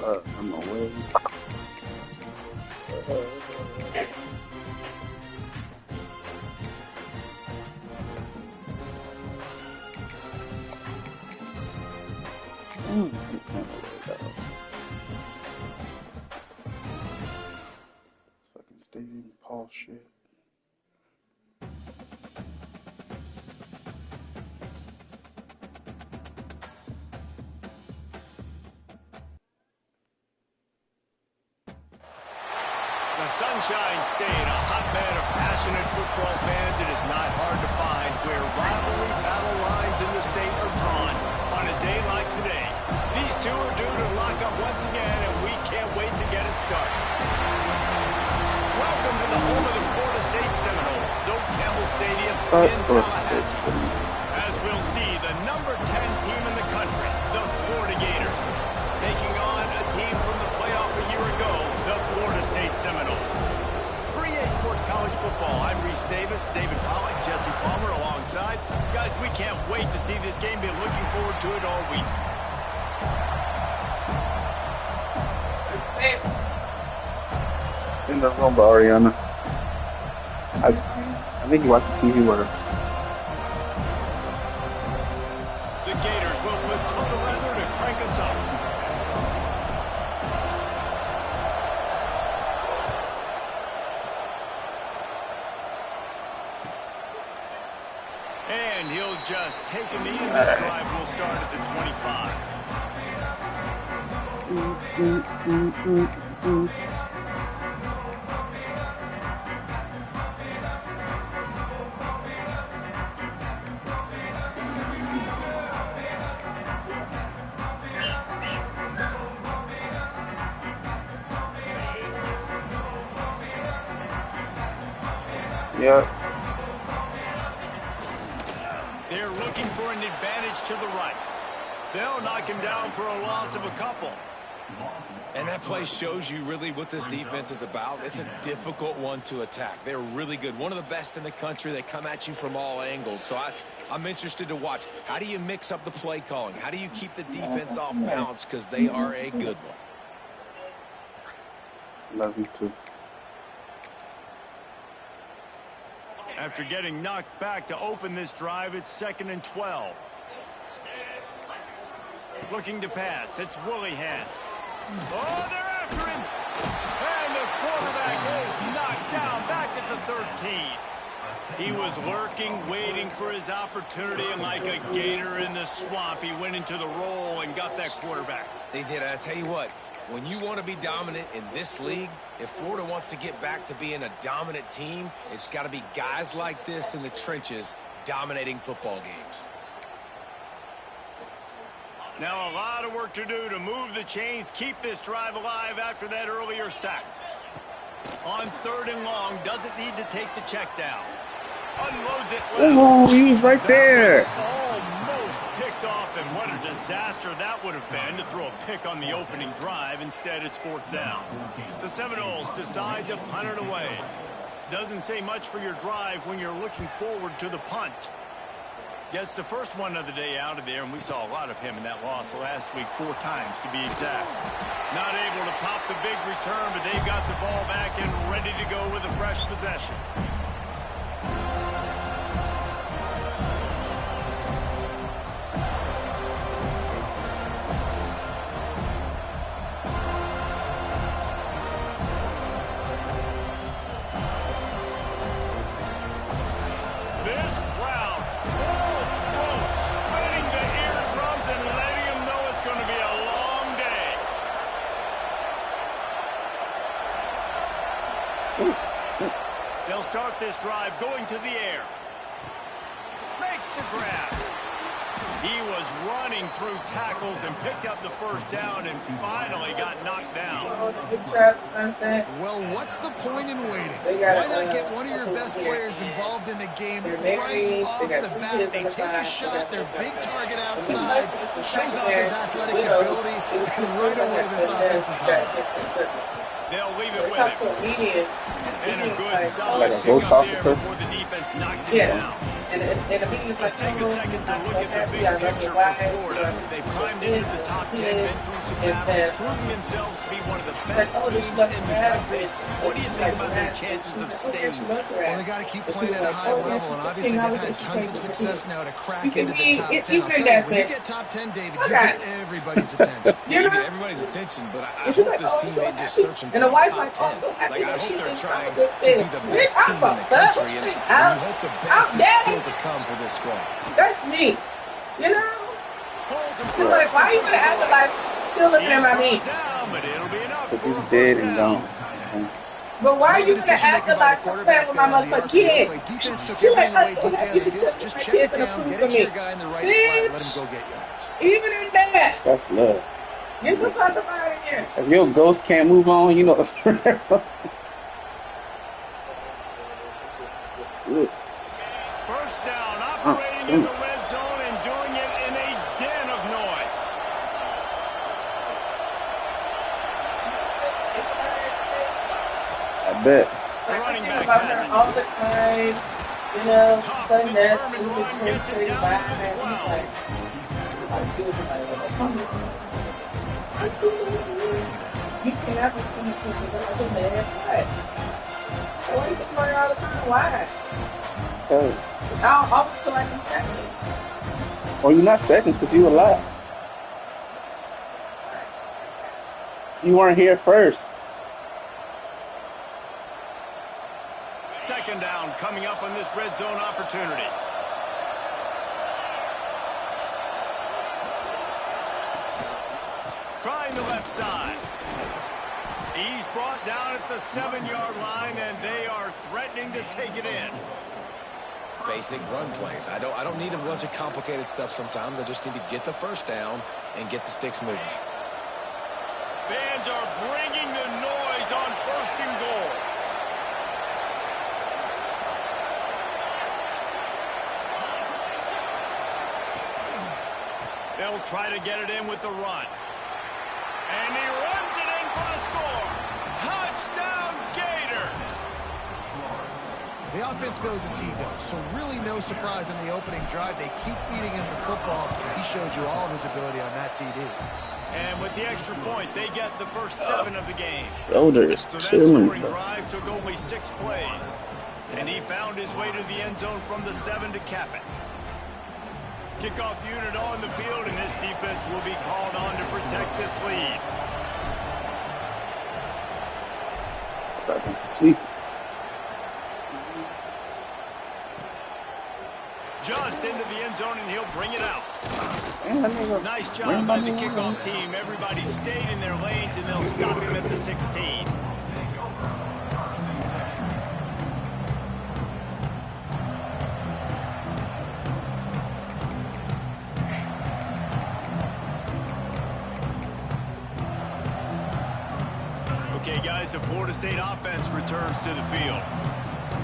I'm away. Fucking stadium Paul shit. The Sunshine State, a hotbed of passionate football fans. It is not hard to find where rivalry battle lines in the state are drawn on a day like today. These two are due to lock up once again, and we can't wait to get it started. Welcome to the home of the Florida State Seminoles, Doak Campbell Stadium in Tallahassee. As we'll see, the number 10 team in the country, the Florida Gators, taking on a team from the playoff a year ago, the Florida State Seminoles. For EA Sports College Football, I'm Reese Davis, David Pollock, Jesse Palmer alongside. Guys, we can't wait to see this game. Been looking forward to it all week. In the room, Ariana. I think you want to see who were. The Gators will put total leather to crank us up. And he'll just take a knee, and this drive will start at the 25. Yeah. They're looking for an advantage to the right. They'll knock him down for a loss of a couple. And that play shows you really what this defense is about. It's a difficult one to attack. They're really good. One of the best in the country. They come at you from all angles. So I'm interested to watch. How do you mix up the play calling? How do you keep the defense off balance? Because they are a good one. Love you too. After getting knocked back to open this drive, it's 2nd and 12. Looking to pass. It's Willihan. Oh, they're after him. And the quarterback is knocked down back at the 13. He was lurking, waiting for his opportunity, and like a gator in the swamp, he went into the roll and got that quarterback. They did. I tell you what, when you want to be dominant in this league, if Florida wants to get back to being a dominant team, it's got to be guys like this in the trenches dominating football games. Now a lot of work to do to move the chains, keep this drive alive after that earlier sack. On 3rd and long, doesn't need to take the check down. Unloads it well. Oh, he was right there. Almost picked off, and what a disaster that would have been to throw a pick on the opening drive. Instead, it's 4th down. The Seminoles decide to punt it away. Doesn't say much for your drive when you're looking forward to the punt. Gets the first one of the day out of there, and we saw a lot of him in that loss last week, 4 times to be exact. Not able to pop the big return, but they've got the ball back and ready to go with a fresh possession. They'll start this drive going to the air. Makes the grab. He was running through tackles and picked up the first down and finally got knocked down. Well, what's the point in waiting? Why not get one of your best players involved in the game right off the bat? They take a shot, their big target outside, shows off his athletic ability, and right away this offense is hot. They'll leave it with him. And a good solid pick up there before the defense knocks it down. Let's take a second to look at the big picture for Florida. They've climbed into the top 10, been through some battles, proving themselves to be one of the best teams in the country. What do you think about their chances of staying there? Well, they got to keep playing at a high level, and obviously they've had tons of success now to crack into the top 10. I'll tell you, when you get top 10, David, you get everybody's attention. Yeah, you get everybody's attention, but I hope this team ain't just searching for the top 10. Like, I hope they're trying to be the best team in the country, and you hope the best is still to come for this squad. That's me. You know? You're like, why are you going to act like still looking at my meat? Because he's dead and gone. But why are you going to act like I'm playing with my motherfucking kid? She like, you should put my kids in a food for me. Bitch, even in that. That's love. Get the fuck out of here. If your ghost can't move on, you know what's First down, operating in the red zone and doing it in a den of noise. I bet. The running back about has her it. all the time, you know, Tough, sudden death, determined run, gets it down to the 12. You can't have a team that's so mad. Why? Why you get murdered all the time? Why? Hey. I always feel like I'm second. Well, you're not second because you alive. You weren't here first. Second down coming up on this red zone opportunity. Trying the left side. He's brought down at the 7-yard line, and they are threatening to take it in. Basic run plays. I don't need a bunch of complicated stuff sometimes. I just need to get the first down and get the sticks moving. Fans are bringing the noise on 1st and goal. They'll try to get it in with the run. And he runs it in for the score. Touchdown, Gators. The offense goes as he goes, so really no surprise in the opening drive. They keep feeding him the football. He showed you all of his ability on that TD. And with the extra point, they get the first 7 of the game. Shoulders So that killing scoring me. drive took only 6 plays. And he found his way to the end zone from the 7 to cap it. Kickoff unit on the field, and this defense will be called on to protect this lead. Sweet. Just into the end zone, and he'll bring it out. Man, that nigga Nice job ran by my the man kickoff out. team. Everybody stayed in their lanes, and they'll stop him at the 16. Okay, guys, the Florida State offense returns to the field.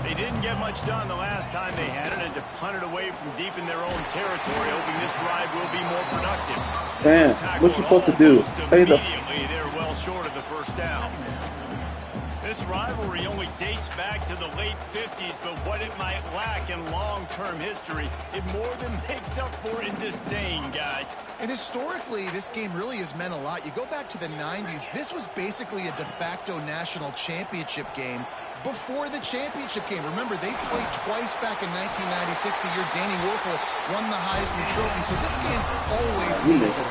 They didn't get much done the last time they had it, and to punt it away from deep in their own territory, hoping this drive will be more productive. Man, what you supposed to do? Play the Immediately, they're well short of the first down. This rivalry only dates back to the late 50s, but what it might lack in long-term history, it more than makes up for in disdain, guys. And historically, this game really has meant a lot. You go back to the 90s, this was basically a de facto national championship game before the championship game. Remember, they played twice back in 1996, the year Danny Werfel won the Heisman Trophy. So this game always means it.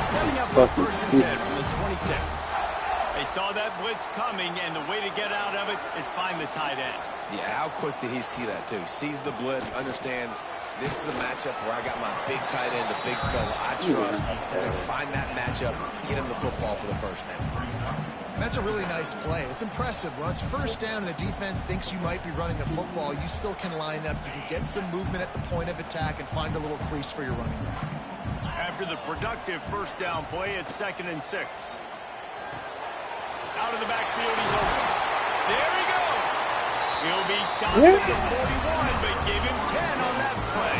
Setting up for first and 10 from the 26. They saw that blitz coming, and the way to get out of it is find the tight end. Yeah, how quick did he see that, too? Sees the blitz, understands this is a matchup where I got my big tight end, the big fella I trust. I'm going to find that matchup, get him the football for the first down. And that's a really nice play. It's impressive. When it's first down and the defense thinks you might be running the football, you still can line up. You can get some movement at the point of attack and find a little crease for your running back. After the productive first down play, it's 2nd and 6. Out of the backfield, he's open. There he goes. He'll be stopped at the 41, but give him 10 on that play.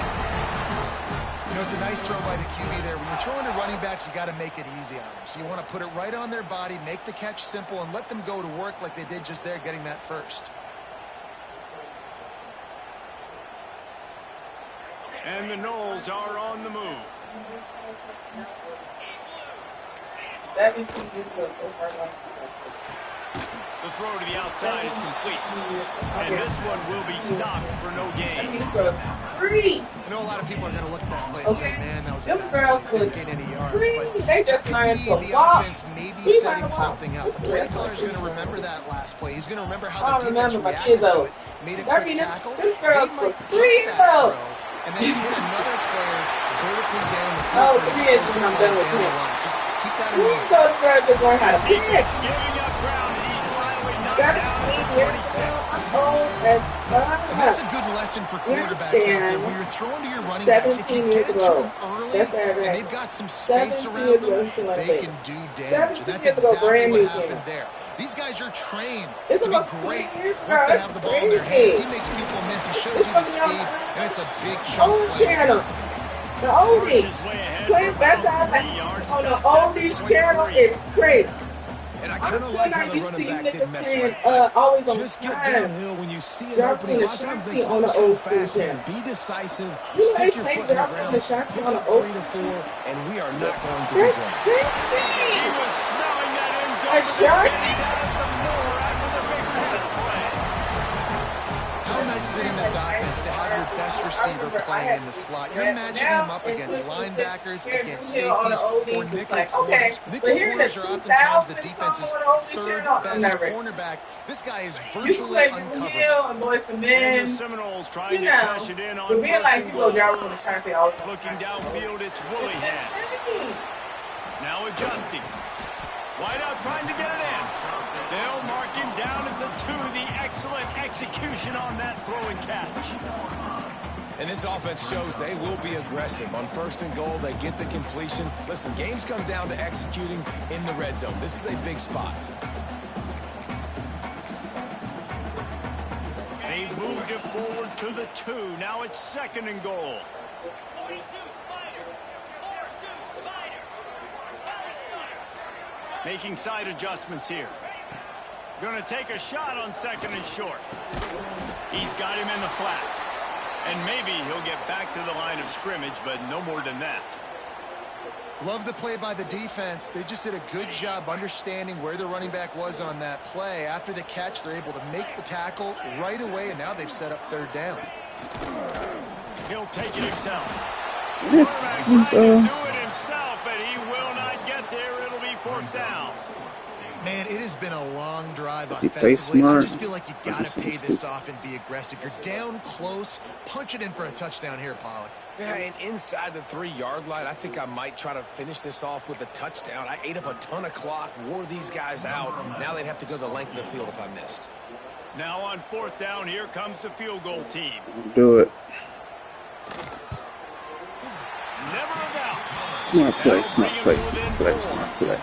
You know, it's a nice throw by the QB there. When you're throwing to running backs, you got to make it easy on them. So you want to put it right on their body, make the catch simple, and let them go to work like they did just there, getting that first. And the Noles are on the move. 17 years ago, so far gone. The throw to the outside is complete. And this one will be stopped for no gain. Free. I know a lot of people are going to look at that play and say, man, that was a Them girls didn't get any yards. But they just could learned be to the walk. offense maybe setting something up. The play caller is going to remember that last play. He's going to remember how the defense reacted to it. Made a quick tackle. Them girls were free that though. throw, and then hit another player vertically down the Oh, field. 3 inches and I'm done with him. Just keep that in mind. Those girls just learn how to pitch. Defense giving up ground. He's finally knocked down at 46. And that's a good lesson for quarterbacks out there. When you're throwing to your running backs, if you get it to them early and they've got some space around them, they can do damage. And that's exactly what happened there. These guys are trained to be great once they have the ball in their hands. He makes people miss. He shows you the speed, and it's a big chunk play. The oldies. Playing back on the oldies channel is crazy. And I I'm kind of still like how not the used to running you back didn't niggas mess playing around. always on Just get time. downhill when you see an Y'all opening. A lot of playing times the they Shanti on close the so old fast, school man. Be decisive. You know Stick they your play foot in the y'all playing the ground. Shanti Pick on up the old 3 to 4, school. and we are not going to be playing. He was smelling that end zone. A shot? Getting down at the floor after the big pass play. How nice is it in this offense to have your best receiver playing in the slot? You're matching him up against linebackers, against safeties, or nickel corners. Nickel corners are oftentimes the defense's third best cornerback. This guy is virtually uncoverable. And the Seminoles trying to cash it in on first and goal. Looking downfield, it's Willihan. Now adjusting. Wideout trying to get it in. They'll mark him down at the 2. The excellent execution on that throw and catch. And this offense shows they will be aggressive. On first and goal, they get the completion. Listen, games come down to executing in the red zone. This is a big spot. They've moved it forward to the 2. Now it's second and goal. 42 Spider. 4-2 Spider. Making side adjustments here. Going to take a shot on second and short. He's got him in the flat. And maybe he'll get back to the line of scrimmage, but no more than that. Love the play by the defense. They just did a good job understanding where the running back was on that play. After the catch, they're able to make the tackle right away, and now they've set up third down. He'll take it himself. Quarterback trying to do it himself, but he will not get there. It'll be fourth down. Man, it has been a long drive Does he offensively. play smart? I just feel like you got to pay this off and be aggressive. You're down close. Punch it in for a touchdown here, Pollock. Yeah, and inside the 3-yard line, I think I might try to finish this off with a touchdown. I ate up a ton of clock, wore these guys out. Now they'd have to go the length of the field if I missed. Now on fourth down, here comes the field goal team. Do it. Never a doubt. Smart play, smart play, smart play, smart play.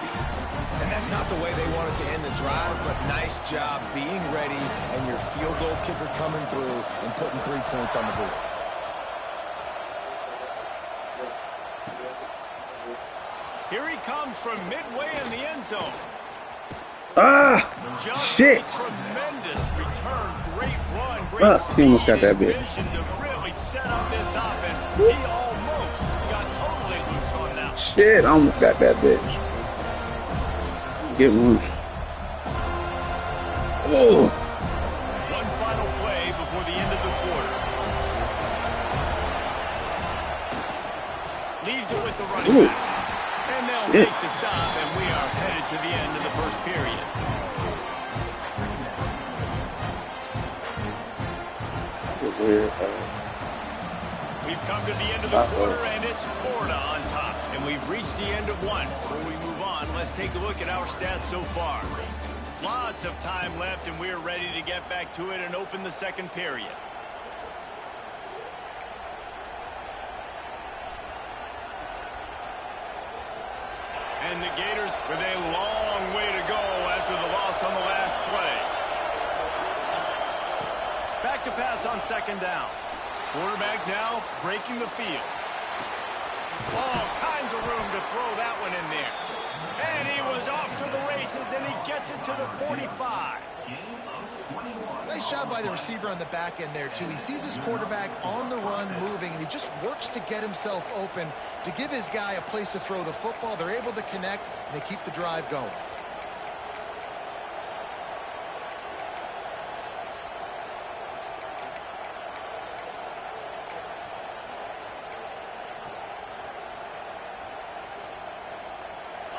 And that's not the way they wanted to end the drive, but nice job being ready and your field goal kicker coming through and putting 3 points on the board. Here he comes from midway in the end zone. Ah, Just shit. a tremendous return, great run, great He almost got that speed bitch. and vision to really set up this offense. He almost got totally loose on that. Shit, I almost got that bitch. Get one. Oh. One final play before the end of the quarter. Leaves it with the running back. And they'll Shit. make the stop, and we are headed to the end of the first period. We've come to the end of the quarter, and it's Florida on top. And we've reached the end of one. Before we move on, let's take a look at our stats so far. Lots of time left, and we're ready to get back to it and open the second period. And the Gators with a long way to go after the loss on the last play. Back to pass on second down. Quarterback now breaking the field. All kinds of room to throw that one in there. And he was off to the races, and he gets it to the 45. Nice job by the receiver on the back end there, too. He sees his quarterback on the run moving, and he just works to get himself open to give his guy a place to throw the football. They're able to connect, and they keep the drive going.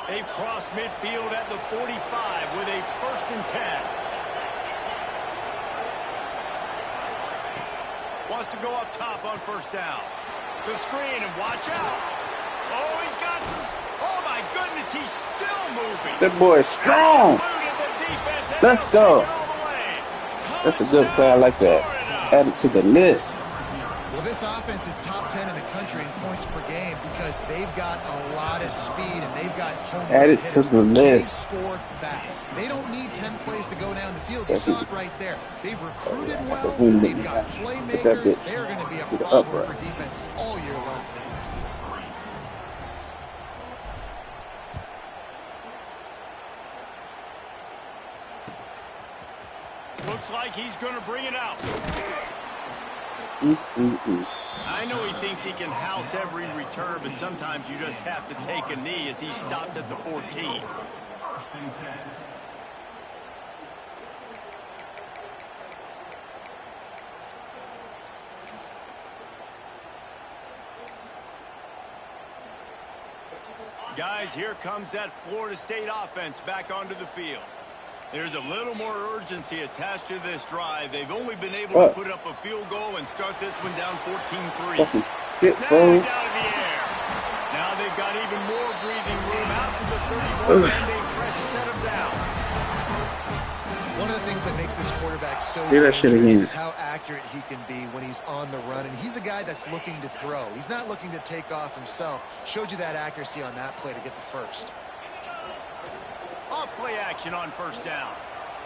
They've crossed midfield at the 45 with a 1st and 10. Wants to go up top on 1st down. The screen, and watch out. Oh, he's got some. Oh, my goodness, he's still moving. That boy is strong. Let's go. That's a good play. I like that. Add it to the list. Well, this offense is top 10 in the country in points per game because they've got a lot of speed and they've got home run Add it to hitters. the list. They score fast. They don't need 10 plays to go down the field. You saw it right there. They've recruited well. They've got playmakers. They're going to be a problem for defenses all year long. Looks like he's going to bring it out. I know he thinks he can house every return, but sometimes you just have to take a knee as he stopped at the 14. Guys, here comes that Florida State offense back onto the field. There's a little more urgency attached to this drive. They've only been able to put up a field goal and start this one down 14-3. Fucking spit, Snap bro. it down in the air. Now they've got even more breathing room out to the 31 and a fresh set of downs. One of the things that makes this quarterback so Do that shit dangerous again. is how accurate he can be when he's on the run. And he's a guy that's looking to throw. He's not looking to take off himself. Showed you that accuracy on that play to get the first. Off play action on 1st down.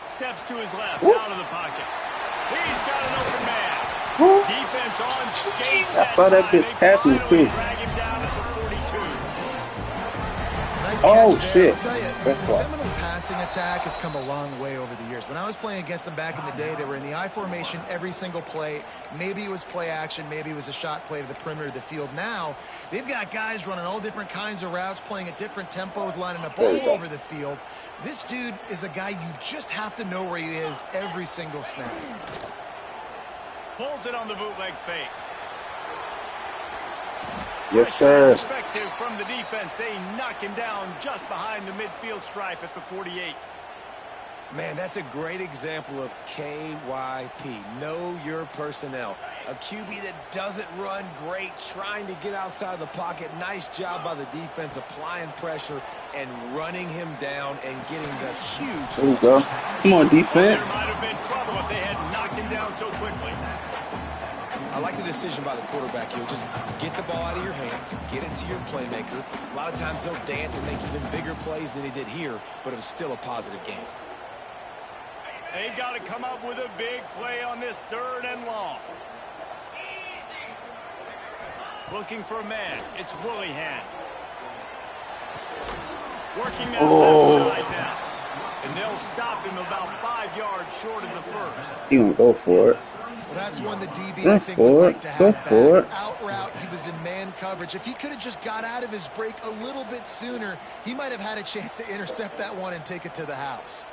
Steps to his left, out of the pocket. He's got an open man. Defense on skates. I saw that bitch happening too. Drag him down at the 42. Nice Oh, catch there. shit. I'll tell you, That's the why. Seminole passing attack has come a long way over the years. When I was playing against them back in the day, they were in the I formation every single play. Maybe it was play action. Maybe it was a shot play to the perimeter of the field. Now, they've got guys running all different kinds of routes, playing at different tempos, lining up all over the field. This dude is a guy you just have to know where he is every single snap. Pulls it on the bootleg fake. Yes, sir. Effective from the defense. They knock him down just behind the midfield stripe at the 48. Man, that's a great example of KYP. Know your personnel. A QB that doesn't run great, trying to get outside the pocket. Nice job by the defense, applying pressure and running him down and getting the huge. There you go. Come on, defense. There might have been trouble if they had knocked him down so quickly. I like the decision by the quarterback here. Just get the ball out of your hands, get it to your playmaker. A lot of times they'll dance and make even bigger plays than he did here, but it was still a positive game. They've got to come up with a big play on this 3rd and long. Looking for a man. It's Willihan. Working that left side now. And they'll stop him about 5 yards short of the 1st. He gonna go for it. Well, that's one the DB Go I think for would it. like to Go have for back. it. Out route, he was in man coverage. If he could have just got out of his break a little bit sooner, he might have had a chance to intercept that one and take it to the house.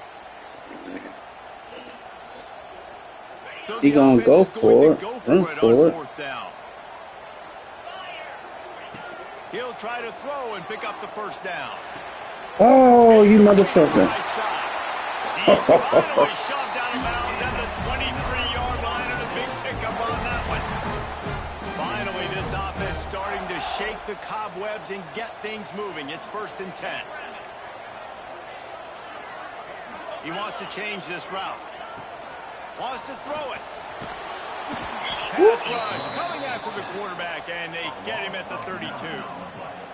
So He the gonna offense go is for going it. to go Run for it for on it. 4th down. He'll try to throw and pick up the 1st down. Oh, you motherfucker. Right side. He's finally shoved out of bounds at the 23-yard line, and a big pickup on that one. Finally, this offense starting to shake the cobwebs and get things moving. It's 1st and 10. He wants to change this route. Wants to throw it. Pass rush coming after the quarterback, and they get him at the 32.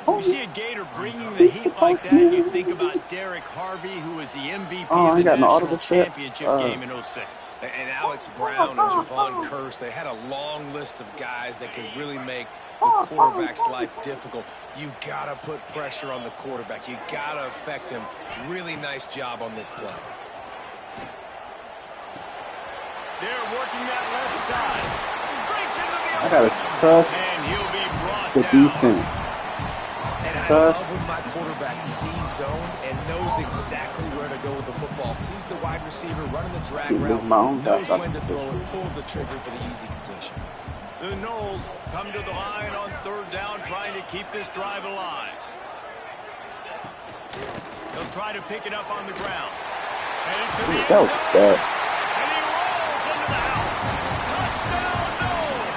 You see a Gator bringing the heat like that, you think about Derek Harvey, who was the MVP of the National Championship game in 06. And Alex Brown and Javon Curse, they had a long list of guys that could really make the quarterback's life difficult. You got to put pressure on the quarterback. You got to affect him. Really nice job on this play. They're working that left side. Breaks into the I gotta trust and he'll be brought the down. defense. And I Trust. love when my quarterback sees zone and knows exactly where to go with the football. Sees the wide receiver running the drag route, knows when to throw it, pulls the trigger for the easy completion. The Knowles come to the line on third down, trying to keep this drive alive. They'll try to pick it up on the ground. Headed to the That end was zone. bad. And he rolls into the house. Touchdown, Knowles!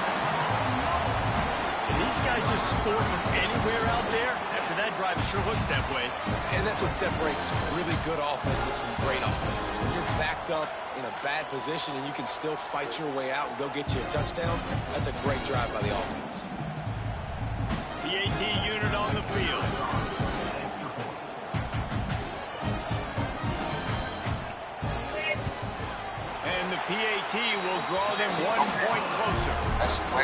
Did these guys just score from anywhere out there? After that drive, it sure looks that way. And that's what separates really good offenses from great offenses. When you're backed up in a bad position and you can still fight your way out and go get you a touchdown, that's a great drive by the offense. The AT unit on the field. And the PAT will draw them 1 point closer.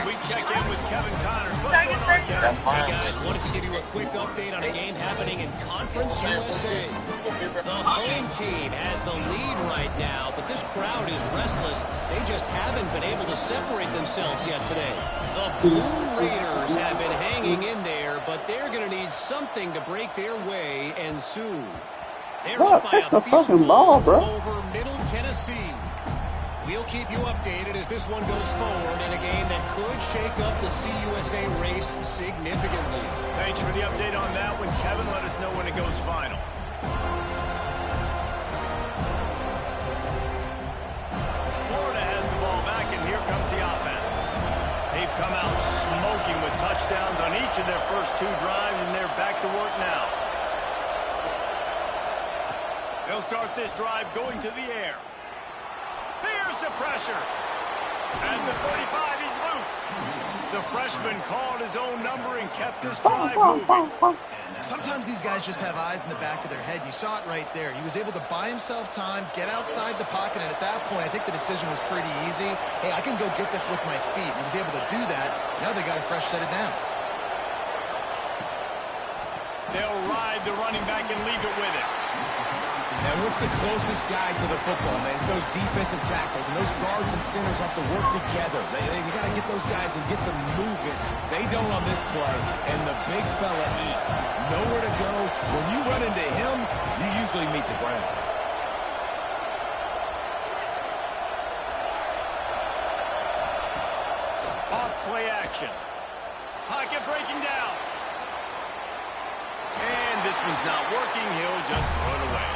We check in with Kevin Connors. What's going on, Kevin? Hey guys, wanted to give you a quick update on a game happening in Conference USA. The home team has the lead right now, but this crowd is restless. They just haven't been able to separate themselves yet today. The Blue Raiders have been hanging in there, but they're going to need something to break their way, and soon. They're Bro, up by catch a the field fucking goal ball, bro. over Middle Tennessee. We'll keep you updated as this one goes forward in a game that could shake up the CUSA race significantly. Thanks for the update on that one, Kevin. Let us know when it goes final. Florida has the ball back, and here comes the offense. They've come out smoking with touchdowns on each of their first 2 drives, and they're back to work now. They'll start this drive going to the air. Here's the pressure. And the 35, he's loose. The freshman called his own number and kept this drive moving. Sometimes these guys just have eyes in the back of their head. You saw it right there. He was able to buy himself time, get outside the pocket, and at that point, I think the decision was pretty easy. Hey, I can go get this with my feet. He was able to do that. Now they got a fresh set of downs. They'll ride the running back and leave it with it. And what's the closest guy to the football, man? It's those defensive tackles, and those guards and centers have to work together. They got to get those guys and get some movement. They don't on this play, and the big fella eats. Nowhere to go. When you run into him, you usually meet the ground. Off play action. Pocket breaking down. And this one's not working. He'll just throw it away.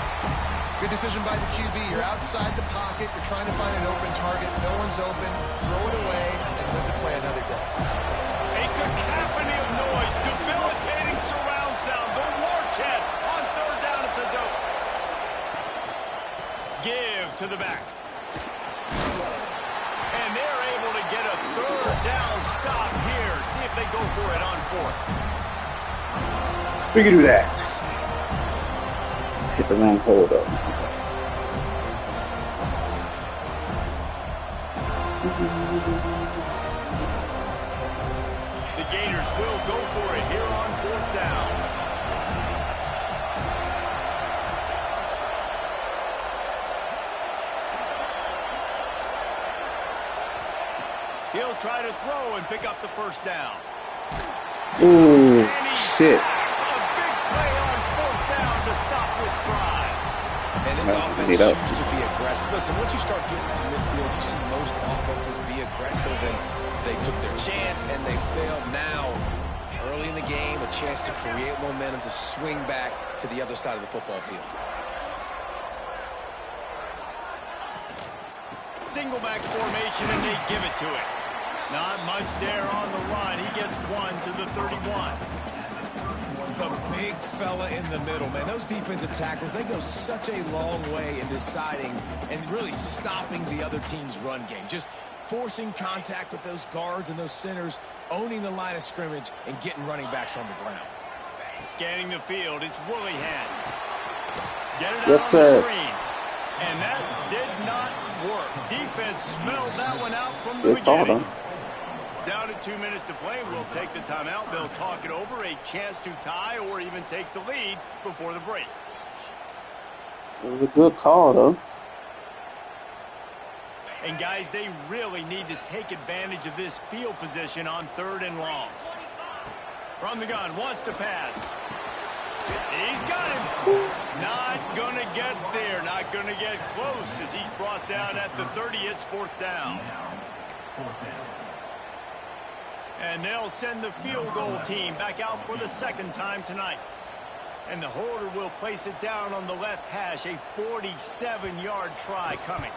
Good decision by the QB. You're outside the pocket. You're trying to find an open target. No one's open. Throw it away and live to play another day. A cacophony of noise. Debilitating surround sound. The war chant on third down at the dope. Give to the back. And they're able to get a third down stop here. See if they go for it on 4th. We can do that. Hit the wrong hold up. The Gators will go for it here on 4th down. He'll try to throw and pick up the first down. Ooh, shit. A big play on 4th down to stop this drive. And this offense chooses to be aggressive. Listen, once you start getting to midfield, you see most offenses be aggressive, and they took their chance, and they failed. Now, early in the game, a chance to create momentum, to swing back to the other side of the football field. Single back formation, and they give it to it. Not much there on the run. He gets 1 to the 31. The big fella in the middle, man. Those defensive tackles, they go such a long way in deciding and really stopping the other team's run game. Just forcing contact with those guards and those centers, owning the line of scrimmage, and getting running backs on the ground. Scanning the field, it's Willihan. Get it out Yes, on sir. the screen. And that did not work. Defense smelled that one out from the beginning. Down to 2 minutes to play. We'll take the timeout. They'll talk it over. A chance to tie or even take the lead before the break. It was a good call, though. And, guys, they really need to take advantage of this field position on 3rd and long. From the gun, wants to pass. He's got him. Not going to get there. Not going to get close as he's brought down at the 30. It's 4th down. And they'll send the field goal team back out for the 2nd time tonight. And the holder will place it down on the left hash. A 47-yard try coming.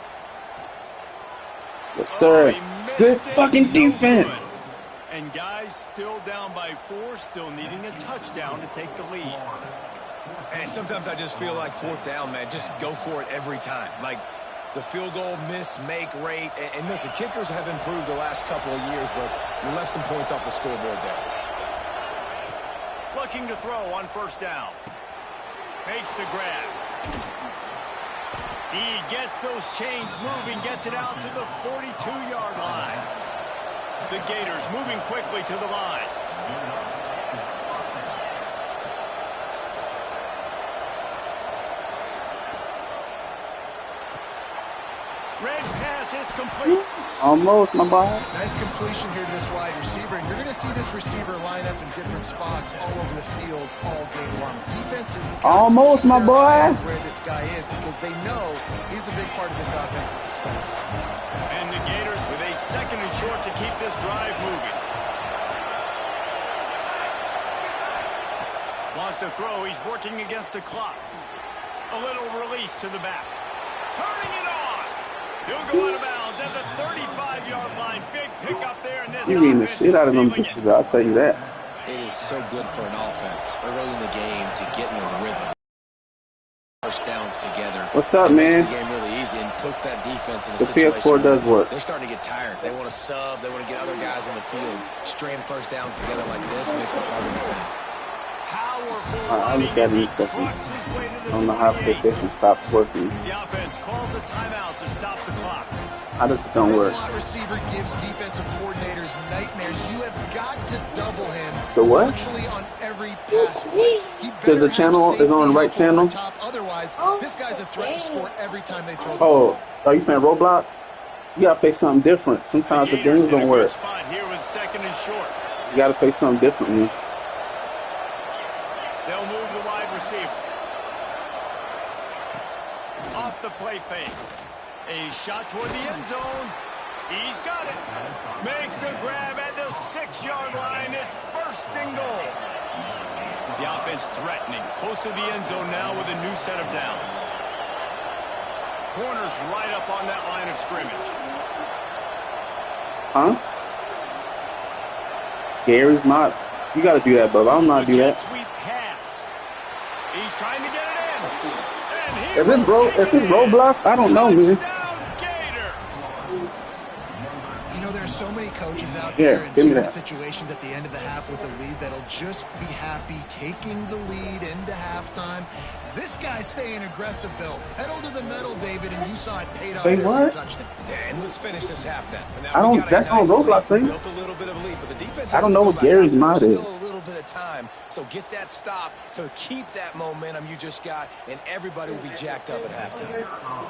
Yes, sir. Good fucking defense. And guys, still down by 4, still needing a touchdown to take the lead. And sometimes I just feel like 4th down, man, just go for it every time. Like the field goal miss-make rate. And listen, kickers have improved the last couple of years, but you left some points off the scoreboard there. Looking to throw on 1st down. Makes the grab. He gets those chains moving, gets it out to the 42-yard line. The Gators moving quickly to the line. Red pass, it's complete. Almost, my boy. Nice completion here to this wide receiver, and you're going to see this receiver line up in different spots all over the field all game long. Defense is almost, my boy. Where this guy is, because they know he's a big part of this offense's success. And the Gators with a 2nd and short to keep this drive moving. Wants to throw. He's working against the clock. A little release to the back. Turning it on. He'll go out of bounds at the 35-yard line. Big pickup there in this. You mean the shit out of them bitches, I'll tell you that. It is so good for an offense early in the game to get in a rhythm. First downs together. What's up, man? Makes the game really easy and puts that defense in a the situation PS4 does work. They're starting to get tired. They want to sub. They want to get other guys on the field. Straying 1st downs together like this makes it harder to defend. I look at it in a second. I don't know how PlayStation stops working. The offense calls a timeout to stop the clock. How does it don't work? This slot receiver gives defensive coordinators nightmares. You have got to double him. The what? Virtually on every pass play. Because the channel is on the right channel? Otherwise, this guy's a threat to score every time they throw the ball. ball. Are you playing Roblox? You gotta play something different. Sometimes the games don't work. Here with 2nd and short. You gotta play something differently. They'll move the wide receiver. Off the play fake. A shot toward the end zone. He's got it. Makes a grab at the 6-yard line. It's 1st and goal. The offense threatening. Close to the end zone now with a new set of downs. Corners right up on that line of scrimmage. Huh? Gary's not. You gotta do that, bub. I don't know how to do that. Sweep pass. He's trying to get it in. And if it's Roblox, I don't know, man. You know, there's so many coaches out there in different situations at the end of the half with a lead that'll just be happy taking the lead into halftime. This guy's staying aggressive, though. Pedal to the metal, David, and you saw it paid off. Wait, what? Touchdown. Yeah, and let's finish this half now. I don't. That's on Roblox, ain't it? Built a little bit of a lead, but the defense I don't know what Gary's mod is. Still a little bit of time, so get that stop to keep that momentum you just got, and everybody will be jacked up at halftime.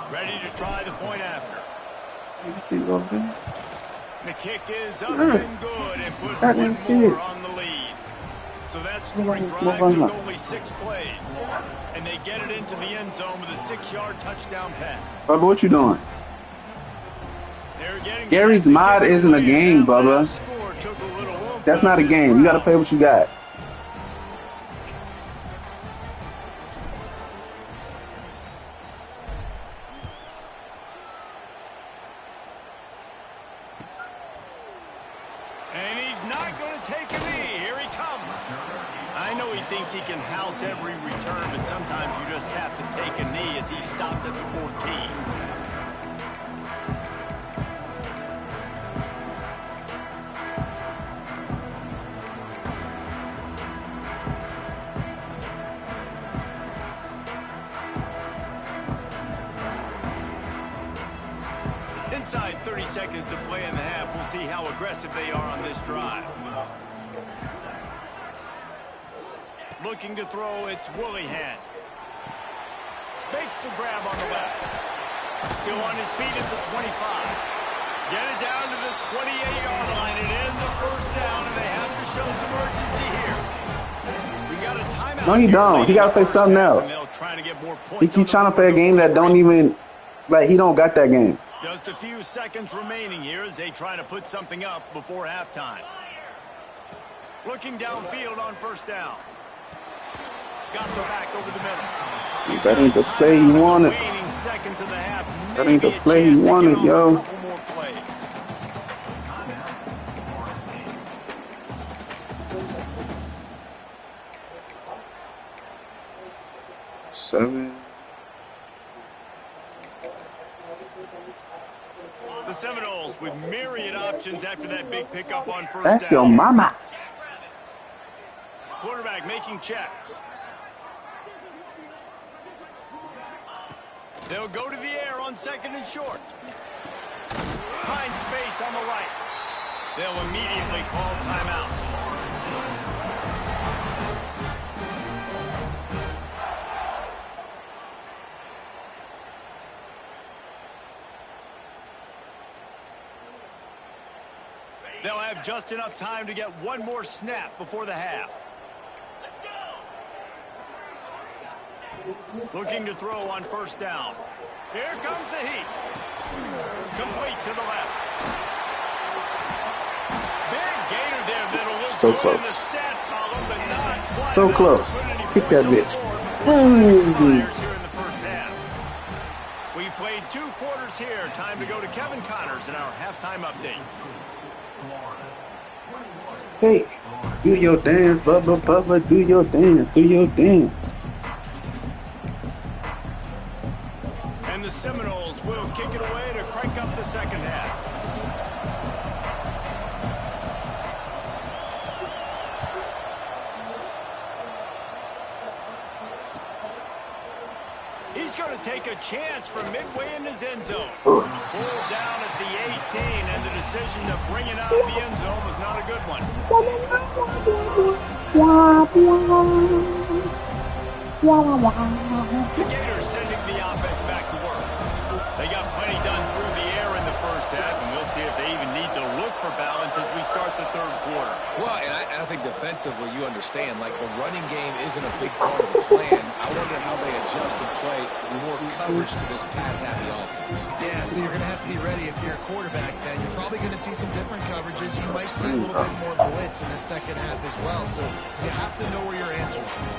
Ready to try the point after. The kick is up and good, and put one more on the lead. So that scoring drive took only 6 plays. And they get it into the end zone with a 6-yard touchdown pass. Bubba, what you doing? Gary's mod isn't a game, Bubba. That's not a game. You got to play what you got. And he's not going to take a knee. Here he comes. I know he thinks he can house every return, but sometimes you just have to take a knee as he stopped at the 14. Inside 30 seconds to play in the half. We'll see how aggressive they are on this drive. Looking to throw, it's Woollyhan. Makes the grab on the left. Still on his feet at the 25. Get it down to the 28-yard line. It is a first down, and they have to show some urgency here. We got a timeout. No, he don't. He got to play something else. He keeps trying to play a game that don't even, like, he don't got that game. Just a few seconds remaining here as they try to put something up before halftime. Looking downfield on first down. Got the back over the middle. That ain't the play you wanted. That ain't the play you wanted, yo. 7. The Seminoles with myriad options after that big pickup on first down. That's your mama. Quarterback making checks. They'll go to the air on second and short. Find space on the right. They'll immediately call timeout. They'll have just enough time to get one more snap before the half. Looking to throw on first down. Here comes the heat. Complete to the left. Big gainer there that'll look so good in the close. stat column, but not quite So enough close. to put any Kick that points bitch. on the board before the expires here in the first half. We've played 2 quarters here. Time to go to Kevin Connors in our halftime update. Hey, do your dance, Bubba, Bubba, do your dance, do your dance. And the Seminoles will kick it away to crank up the second half. He's going to take a chance from midway in his end zone. Pulled down at the 18, and the decision to bring it out of the end zone was not a good one. The Gators sending the offense back to work. They got plenty done through the air in the first half, and we'll see if they even need to look for balance as we start the third quarter. Well, and I think defensively, you understand, like the running game isn't a big part of the plan. I wonder how they adjust and play more coverage to this pass-happy offense. Yeah, so you're going to have to be ready if you're a quarterback then. You're probably going to see some different coverages. You might see a little bit more blitz in the second half as well. So you have to know where your answers are.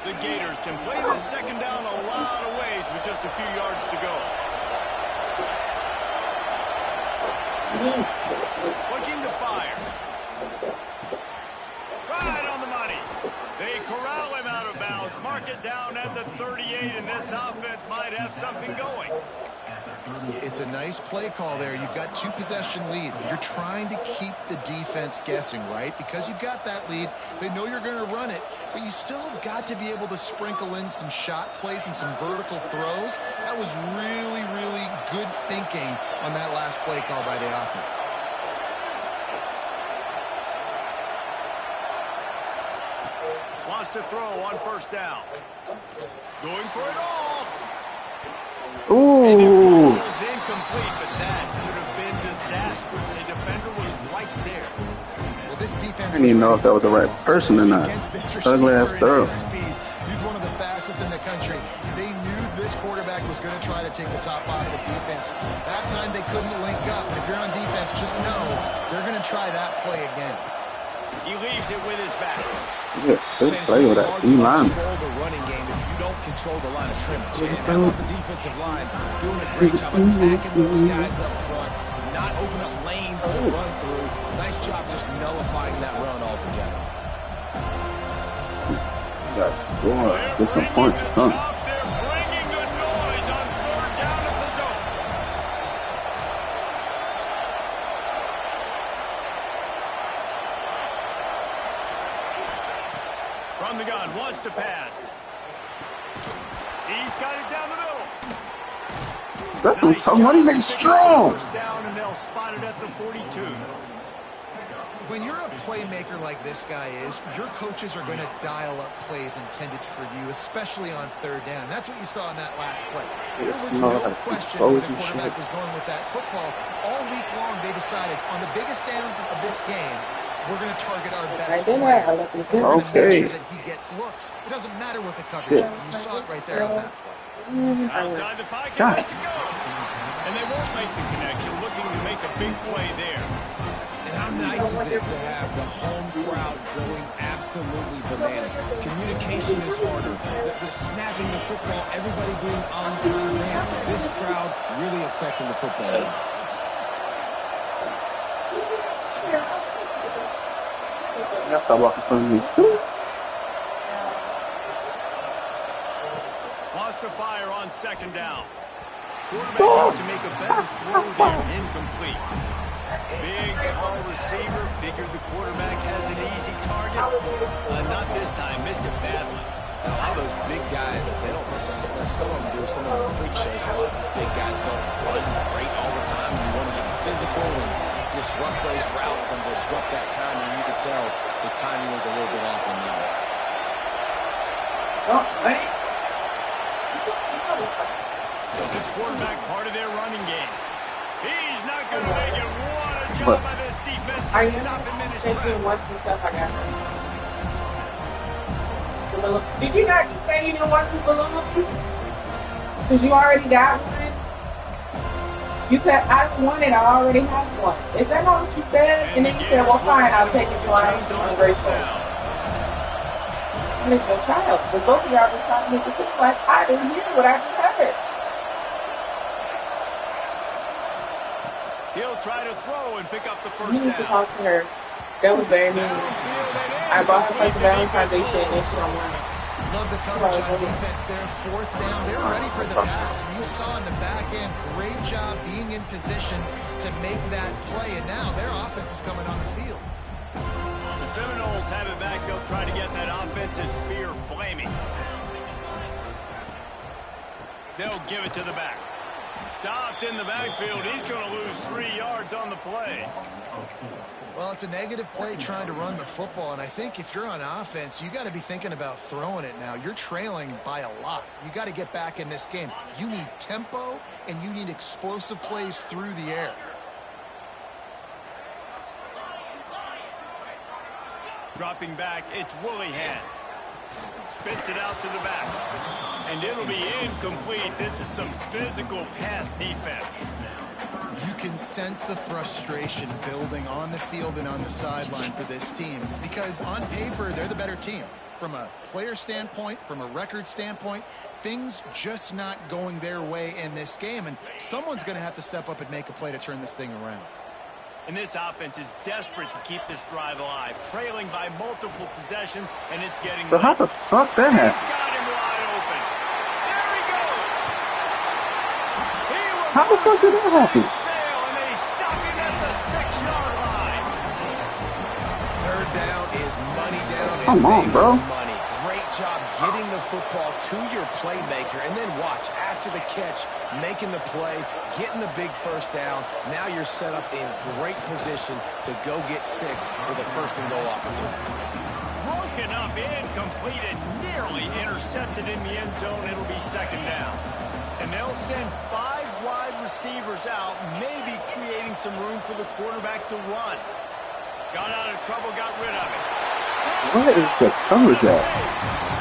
The Gators can play this second down a lot of ways with just a few yards to go. Looking to fire. Right on the money. They corral him out of bounds. Mark it down at the 38, and this offense might have something going. It's a nice play call there. You've got 2-possession lead. You're trying to keep the defense guessing, right? Because you've got that lead. They know you're going to run it, but you still have got to be able to sprinkle in some shot plays and some vertical throws. That was really, really good thinking on that last play call by the offense. Wants to throw on first down. Going for it all. Ooh. And it was incomplete, but that could have been disastrous. A defender was right there. Well, this defense I didn't even know if that was the right person or not. Ugly ass throw. He's one of the fastest in the country. They knew this quarterback was going to try to take the top off the defense. That time they couldn't link up. If you're on defense, just know they're going to try that play again. He leaves it with his back. Yeah, good play with that D-line. Control the running game if you don't control the line of scrimmage. And how about the defensive line doing a great job attacking those guys up front, not opening up lanes to run through. Nice job just nullifying that run altogether. You got to score. Get some points or something. They're bringing the noise on third down at the dome. From the gun, wants to pass. He's got it down the middle. That's some tough money. He's strong. Down and they'll spot it at the 42. When you're a playmaker like this guy is, your coaches are going to dial up plays intended for you, especially on third down. That's what you saw in that last play. There was no question where the quarterback was going with that football. All week long, they decided on the biggest downs of this game, we're going to target our best player. We're going to make sure that he gets looks. It doesn't matter what the coverage is, and you saw it right there on that play. Outside the pocket, let it go. And they won't make the connection, looking to make a big play there. And how nice is it to have the home crowd going absolutely bananas? Communication is harder. The snapping the football, everybody being on time, man. This crowd really affecting the football game. That's how walking from me too. Lost to fire on second down. Quarterback has to make a better throw there. Incomplete. Big, tall receiver. Figured the quarterback has an easy target. Not this time. Missed it badly. A lot of those big guys, they don't necessarily, some of them do, some of them are freak shows, but a lot of those big guys don't run great all the time. You want to get physical and disrupt those routes and disrupt that timing. You could tell the timing was a little bit off on that one. This quarterback part of their running game. He's not going to make it. What a job by this defense to stop him in his tracks. Did you not just say you didn't want to balloon? Because you already got one. You said, I don't want it, I already have one. Is that not what you said? And then you said, well, fine, I'll take it to I'm ungrateful. I'm your child. But both of y'all were trying to make it look like I didn't hear what I just heard. He'll try to throw and pick up the first You need to down. talk to her. That was very mean. I bought her for the Valentine's Day shit and she don't want it. Love the coverage on defense there. Fourth down. They're ready for the pass. And you saw in the back end, great job being in position to make that play. And now their offense is coming on the field. The Seminoles have it back. They'll try to get that offensive spear flaming. They'll give it to the back. Stopped in the backfield. He's going to lose 3 yards on the play. Well, it's a negative play trying to run the football, and I think if you're on offense, you got to be thinking about throwing it now. You're trailing by a lot. You got to get back in this game. You need tempo, and you need explosive plays through the air. Dropping back, it's Willihan. Spits it out to the back. And it'll be incomplete. This is some physical pass defense. You can sense the frustration building on the field and on the sideline for this team because on paper, they're the better team. From a player standpoint, from a record standpoint, things just not going their way in this game, and someone's going to have to step up and make a play to turn this thing around. And this offense is desperate to keep this drive alive, trailing by multiple possessions, and it's getting So how the fuck that He's happened? got him wide open. There he goes. He was How the fuck did that happen? sail, and they stop him at the 6-yard line. Third down is money down. And Come on, big bro. Money. Great job getting the football to your playmaker, and then watch after the catch, making the play, getting the big first down. Now you're set up in great position to go get 6 with a first-and-goal opportunity. Broken up, incomplete, and nearly intercepted in the end zone. It'll be second down. And they'll send 5 wide receivers out, maybe creating some room for the quarterback to run. Got out of trouble, got rid of it. Where is the coverage at?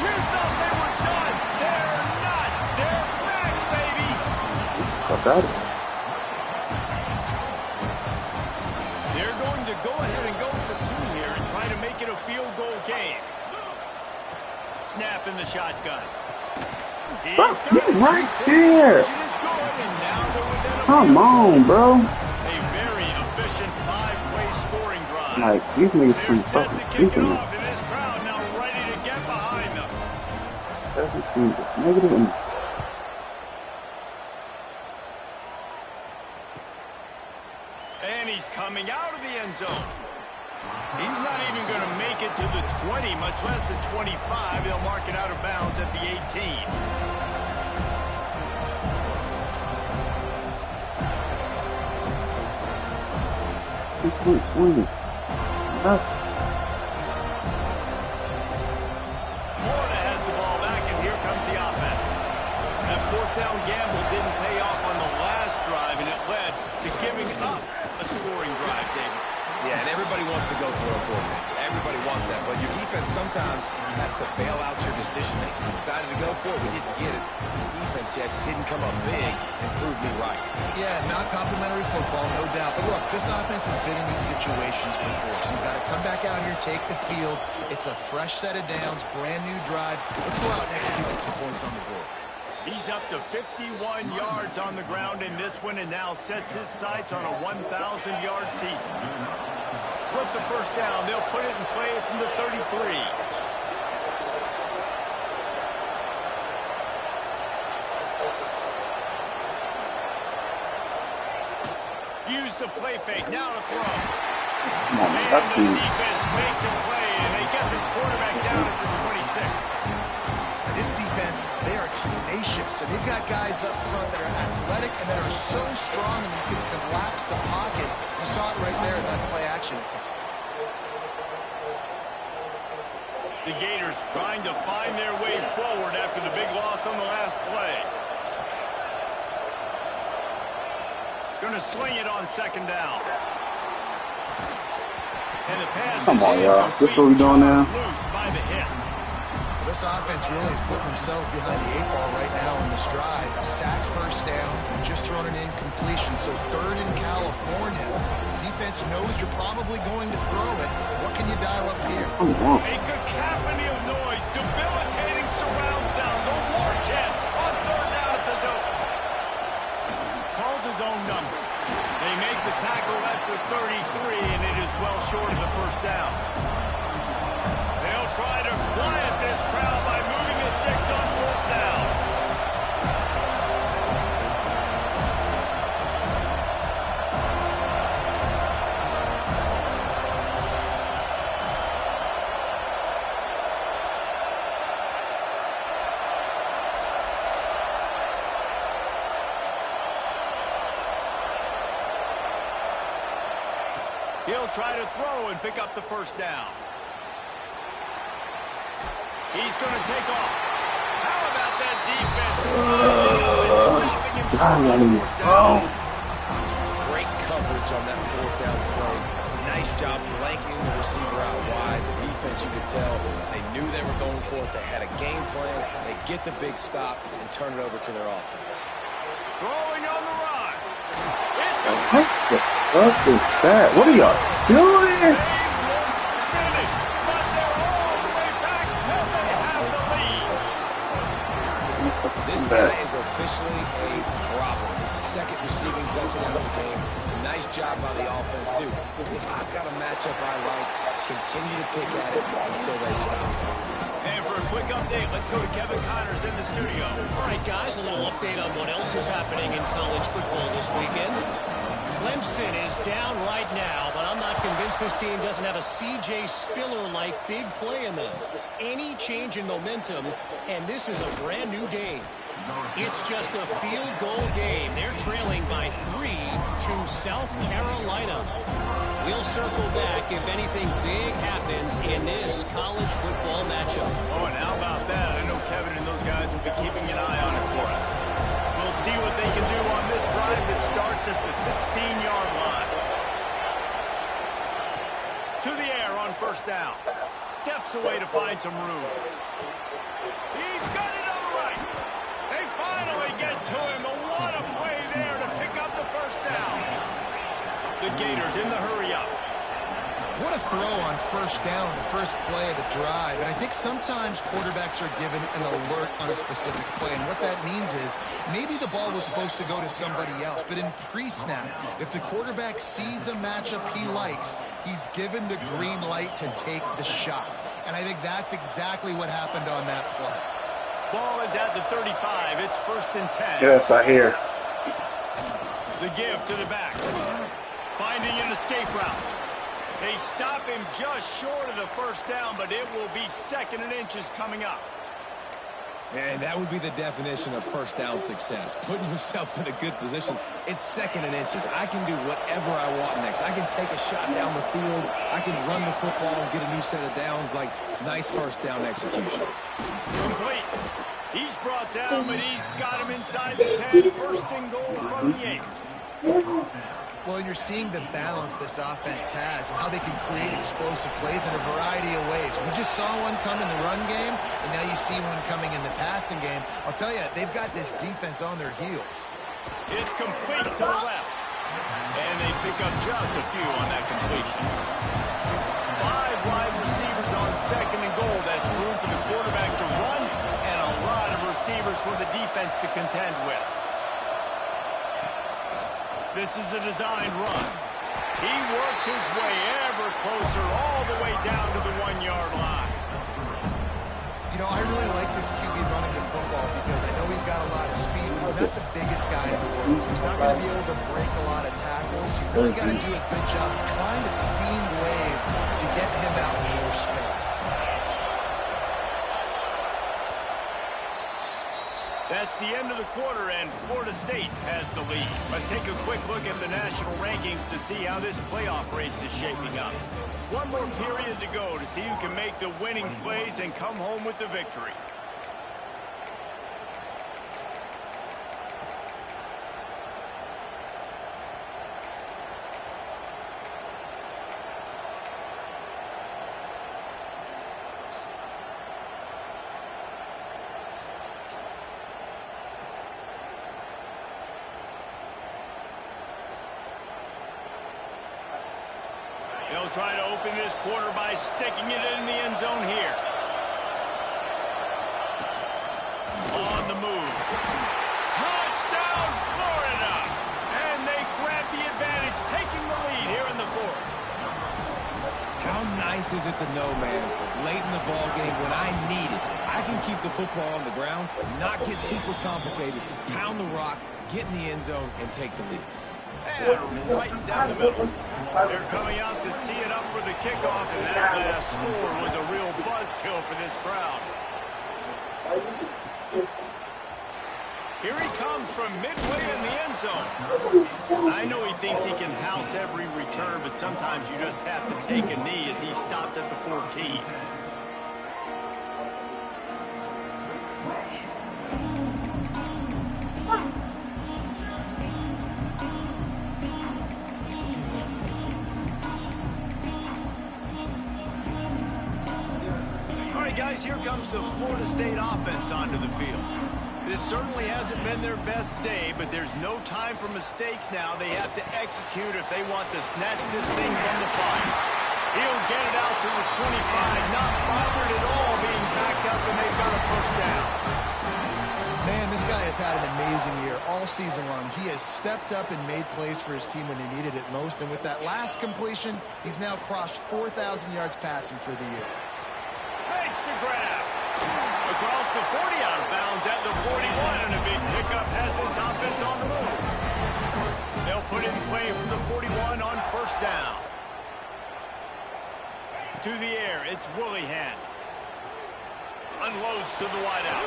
You thought they were done. They're not. They're back, baby. What that is? They're going to go ahead and go for 2 here and try to make it a field goal game. Snap in the shotgun. Bro, get right there. Come on, bro. A very efficient 5-way scoring drive. Like, these niggas pretty fucking stupid. This crowd now ready to get behind them. This game is negative and And he's coming out of the end zone. He's not even going to make it to the 20, much less the 25. They'll mark it out of bounds at the 18. 2-point swing. Florida has the ball back, and here comes the offense. That fourth down gamble didn't pay off on the last drive, and it led to giving up a scoring drive, David. Yeah, and everybody wants to go for a fourth down. Everybody wants that, but your defense sometimes has to bail out your decision-making. We decided to go for it, we didn't get it. The defense just didn't come up big and prove me right. Yeah, not complimentary football, no doubt. But look, this offense has been in these situations before, so you've got to come back out here, take the field. It's a fresh set of downs, brand new drive. Let's go out and execute some points on the board. He's up to 51 yards on the ground in this one and now sets his sights on a 1,000-yard season. With the first down, they'll put it in play from the 33. Use the play fake, now to throw. And the defense makes a play, and they get the quarterback down at the 26. This defense, they are tenacious, and they've got guys up front that are athletic and that are so strong and you can collapse the pocket. You saw it right there in that play-action attempt. The Gators trying to find their way forward after the big loss on the last play. Going to sling it on second down. And the pass. Come on, y'all. This what we doing now? Loose by the hit. This offense really is putting themselves behind the 8 ball right now in this drive. A sack, first down, just thrown an incompletion. So third in California. Defense knows you're probably going to throw it. What can you dial up here? A cacophony of noise, debilitating surround sound. The war chant on third down at the dope. Calls his own number. They make the tackle at the 33, and it is well short of the first down. They'll try to quiet this crowd by moving the sticks on fourth down. He'll try to throw and pick up the first down. He's going to take off. How about that defense rising up and stopping him short of fourth down? Great coverage on that fourth down play. Nice job blanketing the receiver out wide. The defense, you could tell, they knew they were going for it. They had a game plan. They get the big stop and turn it over to their offense. Throwing on the run. It's What the fuck is that? What are y'all doing? finished, but they're all the way back and they have the lead. This guy is officially a problem. His second receiving touchdown of the game. Nice job by the offense, too. If I've got a matchup I like, continue to pick at it until they stop. And for a quick update, let's go to Kevin Connors in the studio. All right, guys, a little update on what else is happening in college football this weekend. Clemson is down right now, but I'm not convinced this team doesn't have a C.J. Spiller-like big play in them. Any change in momentum, and this is a brand new game. It's just a field goal game. They're trailing by 3 to South Carolina. We'll circle back if anything big happens in this college football matchup. Oh, and how about that? I know Kevin and those guys will be keeping an eye on it for us. We'll see what they can do on this drive that starts at the 16-yard line. To the air on first down. Steps away to find some room. He's got it on the right. They finally get to him. A what a play there to pick up the first down. The Gators in the hurry up. What a throw on first down, the first play of the drive. And I think sometimes quarterbacks are given an alert on a specific play. And what that means is maybe the ball was supposed to go to somebody else. But in pre-snap, if the quarterback sees a matchup he likes, he's given the green light to take the shot. And I think that's exactly what happened on that play. Ball is at the 35. It's first and 10. Yes, I hear. The give to the back. Finding an escape route. They stop him just short of the first down, but it will be second and inches coming up. And that would be the definition of first down success. Putting yourself in a good position. It's 2nd and inches. I can do whatever I want next. I can take a shot down the field. I can run the football and get a new set of downs. Like, nice first down execution. Complete. He's brought down, but he's got him inside the 10. First and goal from the 8. Well, you're seeing the balance this offense has and how they can create explosive plays in a variety of ways. We just saw one come in the run game, and now you see one coming in the passing game. I'll tell you, they've got this defense on their heels. It's complete to the left. And they pick up just a few on that completion. 5 wide receivers on 2nd and goal. That's room for the quarterback to run and a lot of receivers for the defense to contend with. This is a designed run. He works his way ever closer all the way down to the 1-yard line. You know, I really like this QB running the football because I know he's got a lot of speed, but he's not the biggest guy in the world. So he's not going to be able to break a lot of tackles. You really got to do a good job trying to scheme ways to get him out in more space. That's the end of the quarter, and Florida State has the lead. Let's take a quick look at the national rankings to see how this playoff race is shaping up. One more period to go to see who can make the winning plays and come home with the victory. They'll try to open this quarter by sticking it in the end zone here. On the move. Touchdown, Florida! And they grab the advantage, taking the lead here in the 4th. How nice is it to know, man, late in the ball game when I need it, I can keep the football on the ground, not get super complicated, pound the rock, get in the end zone, and take the lead. And right down the middle. They're coming out to tee it up for the kickoff, and that last score was a real buzzkill for this crowd. Here he comes from midway in the end zone. I know he thinks he can house every return, but sometimes you just have to take a knee as he stopped at the 14. Guys, here comes the Florida State offense onto the field. This certainly hasn't been their best day, but there's no time for mistakes now. They have to execute if they want to snatch this thing from the fire. He'll get it out to the 25, not bothered at all being backed up, and they've got a first down. Man, this guy has had an amazing year all season long. He has stepped up and made plays for his team when they needed it most, and with that last completion, he's now crossed 4,000 yards passing for the year. Makes the grab. Across the 40, out of bounds at the 41, and a big pickup has his offense on the move. They'll put in play from the 41 on first down. To the air, it's Willihan. Unloads to the wideout.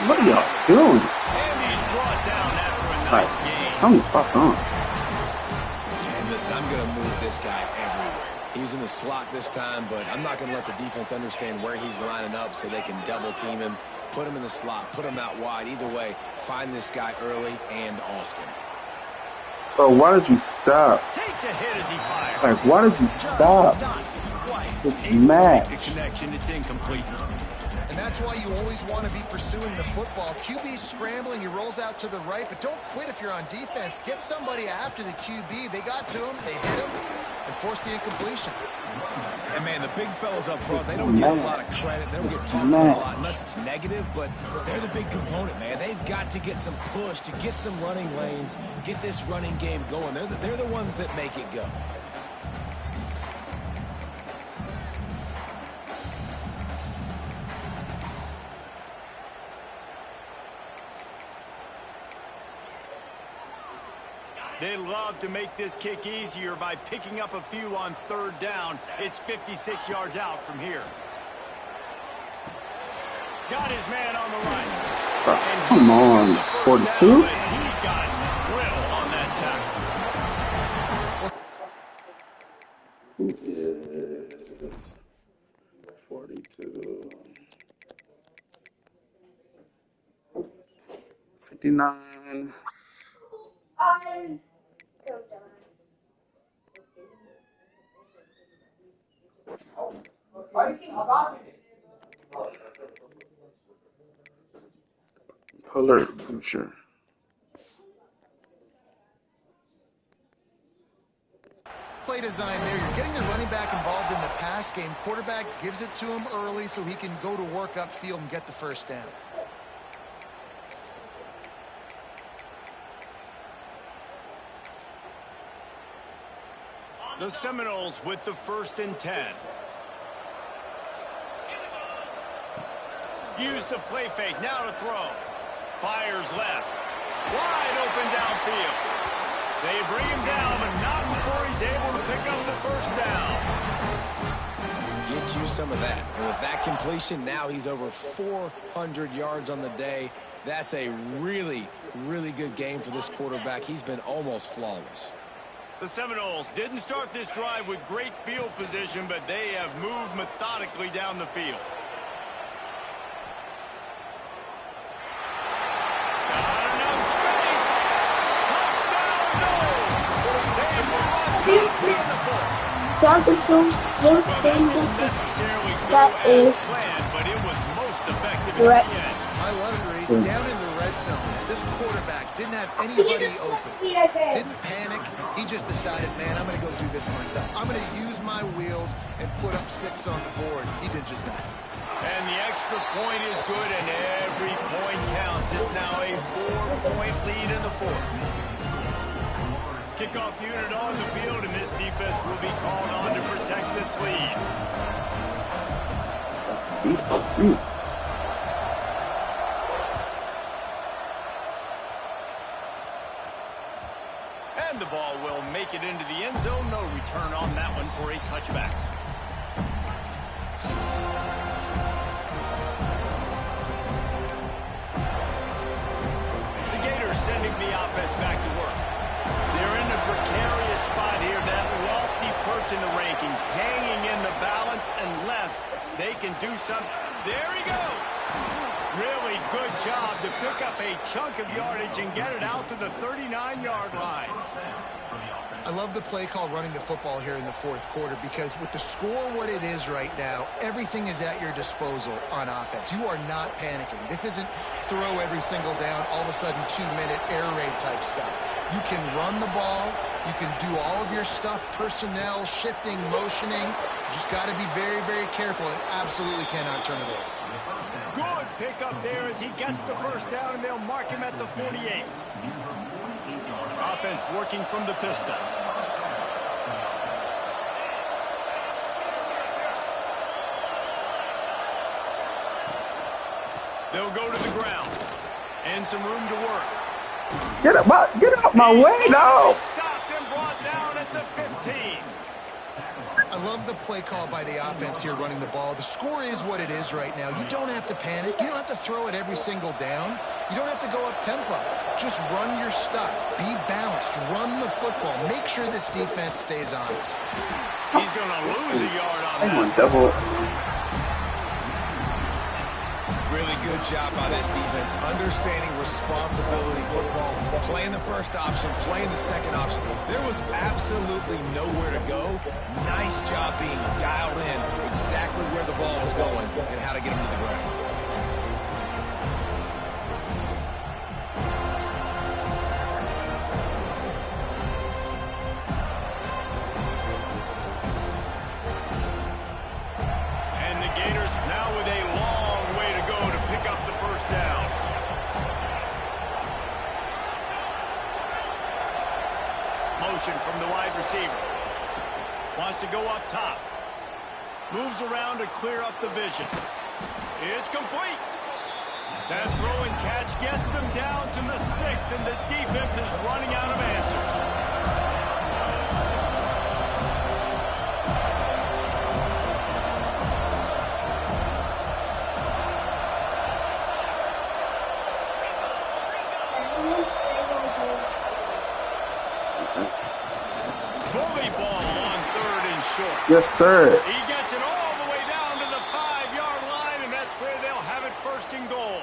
What are y'all doing? And he's brought down after a nice game. Come the fuck on. And listen, I'm going to move this guy everywhere. He was in the slot this time, but I'm not going to let the defense understand where he's lining up so they can double team him, put him in the slot, put him out wide. Either way, find this guy early and often. Bro, why did you stop? Takes a hit as he fires. Like, why did you stop? It's match. Connection, it's incomplete. And that's why you always want to be pursuing the football. QB's scrambling, he rolls out to the right, but don't quit if you're on defense. Get somebody after the QB. They got to him, they hit him, and forced the incompletion. And, man, the big fellas up front, they don't get a lot of credit. They don't get talked about a lot unless it's negative, but they're the big component, man. They've got to get some push to get some running lanes, get this running game going. They're the ones that make it go. They love to make this kick easier by picking up a few on third down. It's 56 yards out from here. Got his man on the right. Come on, 42? He got drilled on that tackle. Who is 42? 59. Color picture. Play design there. You're getting the running back involved in the pass game. Quarterback gives it to him early so he can go to work upfield and get the first down. The Seminoles with the 1st and 10. Use the play fake. Now to throw. Fires left. Wide open downfield. They bring him down, but not before he's able to pick up the first down. Get you some of that. And with that completion, now he's over 400 yards on the day. That's a really, really good game for this quarterback. He's been almost flawless. The Seminoles didn't start this drive with great field position, but they have moved methodically down the field. Got enough space. Talking to James that is but it was most effective correct. in the end. I love it, Reese. Down in the red zone, this quarterback didn't have anybody open. Didn't panic. He just decided, man, I'm going to go do this myself. I'm going to use my wheels and put up 6 on the board. He did just that. And the extra point is good, and every point counts. It's now a 4-point lead in the 4th. Kickoff unit on the field, and this defense will be called on to protect this lead. And the ball will make it into the end zone. No return on that one for a touchback. The Gators sending the offense back to work. They're in a precarious spot here, that lofty perch in the rankings, hanging in the balance unless they can do something. There he goes. Really good job to pick up a chunk of yardage and get it out to the 39-yard line. I love the play call running the football here in the 4th quarter because with the score what it is right now, everything is at your disposal on offense. You are not panicking. This isn't throw every single down, all of a sudden 2-minute air raid type stuff. You can run the ball. You can do all of your stuff, personnel, shifting, motioning. You just got to be very, very careful and absolutely cannot turn it over. Good pickup there as he gets the first down, and they'll mark him at the 48. Offense working from the pistol. They'll go to the ground. And some room to work. Get out my way, dog. Stopped and brought down at the 15. I love the play call by the offense here running the ball. The score is what it is right now. You don't have to panic. You don't have to throw it every single down. You don't have to go up tempo. Just run your stuff. Be balanced. Run the football. Make sure this defense stays honest. He's going to lose a yard on I that. want double. Really good job by this defense, understanding responsibility football, playing the first option, playing the second option. There was absolutely nowhere to go. Nice job being dialed in exactly where the ball was going and how to get him to the ground. And the Gators now with a long way to go to pick up the first down. Motion from the wide receiver. Wants to go up top. Moves around to clear up the vision. It's complete. That throw and catch gets them down to the 6, and the defense is running out of answers. for. Yes, sir. He gets it all the way down to the 5-yard line, and that's where they'll have it first and goal.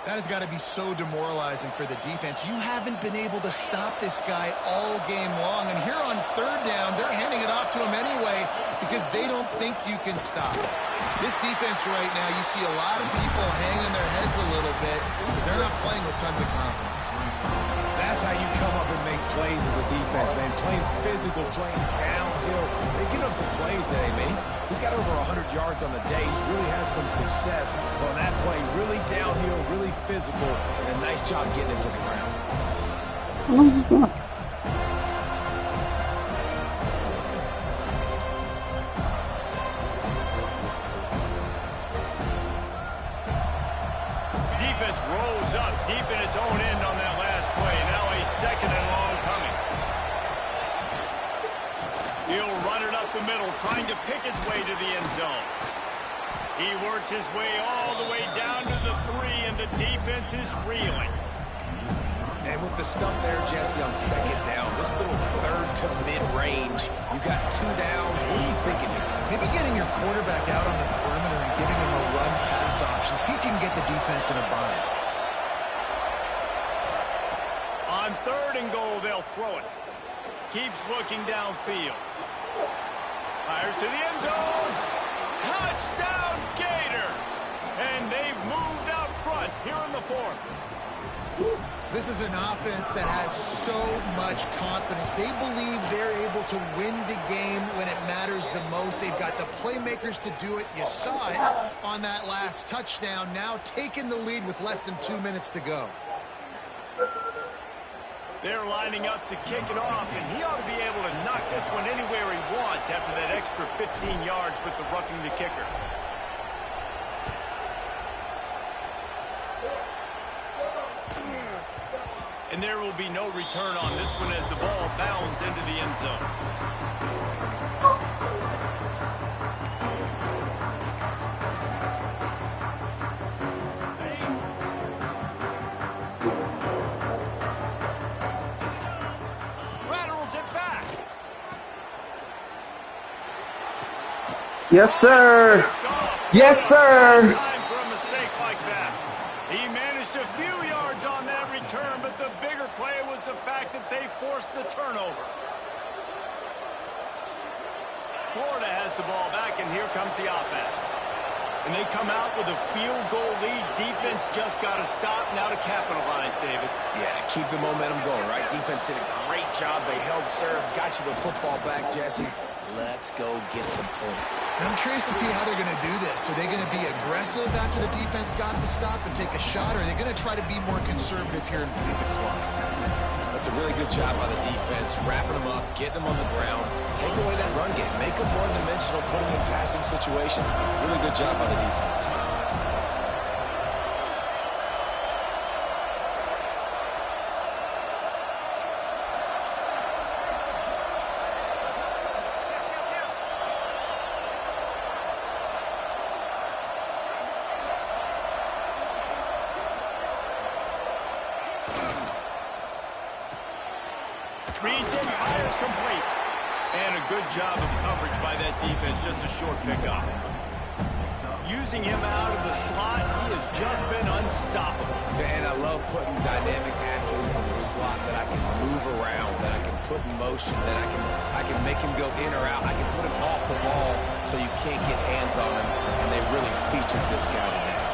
That has got to be so demoralizing for the defense. You haven't been able to stop this guy all game long. And here on third down, they're handing it off to him anyway because they don't think you can stop it. This defense right now, you see a lot of people hanging their heads a little bit because they're not playing with tons of confidence. That's how you come up and make plays as a defense, man. Playing physical, playing downhill. They get up some plays today, man. He's got over 100 yards on the day. He's really had some success on that play. Really downhill, really physical, and a nice job getting him to the ground. Defense rolls up deep in its own end on that last play. Now a second and long coming. He'll run it up the middle, trying to pick his way to the end zone. He works his way all the way down to the 3, and the defense is reeling. And with the stuff there, Jesse, on second down, this little third to mid-range, you got 2 downs. What are you thinking here? Maybe getting your quarterback out on the perimeter and giving him a run-pass option. See if you can get the defense in a bind. On third and goal, they'll throw it. Keeps looking downfield. Fires to the end zone. Touchdown, Gators! And they've moved out front here in the 4th. This is an offense that has so much confidence. They believe they're able to win the game when it matters the most. They've got the playmakers to do it. You saw it on that last touchdown. Now taking the lead with less than 2 minutes to go. They're lining up to kick it off, and he ought to be able to knock this one anywhere he wants after that extra 15 yards with the roughing the kicker. And there will be no return on this one as the ball bounds into the end zone. Rattles it back. Yes, sir. Yes, sir. Time for a mistake like that. He managed a few yards on that return, but the bigger play was the fact that they forced the turnover. Florida has the ball back, and here comes the offense. And they come out with a field goal lead. Defense just got to stop now to capitalize, David. Yeah, keep the momentum going, right? Defense did a great job. They held serve, got you the football back, Jesse. Let's go get some points. I'm curious to see how they're going to do this. Are they going to be aggressive after the defense got the stop and take a shot, or are they going to try to be more conservative here and bleed the clock? That's a really good job by the defense, wrapping them up, getting them on the ground, take away that run game, make them one-dimensional, put them in passing situations. Really good job by the defense. Reads in, fires complete. And a good job of coverage by that defense, just a short pickup. Using him out of the slot, he has just been unstoppable. Man, I love putting dynamic athletes in the slot that I can move around, that I can put in motion, that I can make him go in or out. I can put him off the ball so you can't get hands on him, and they really featured this guy today.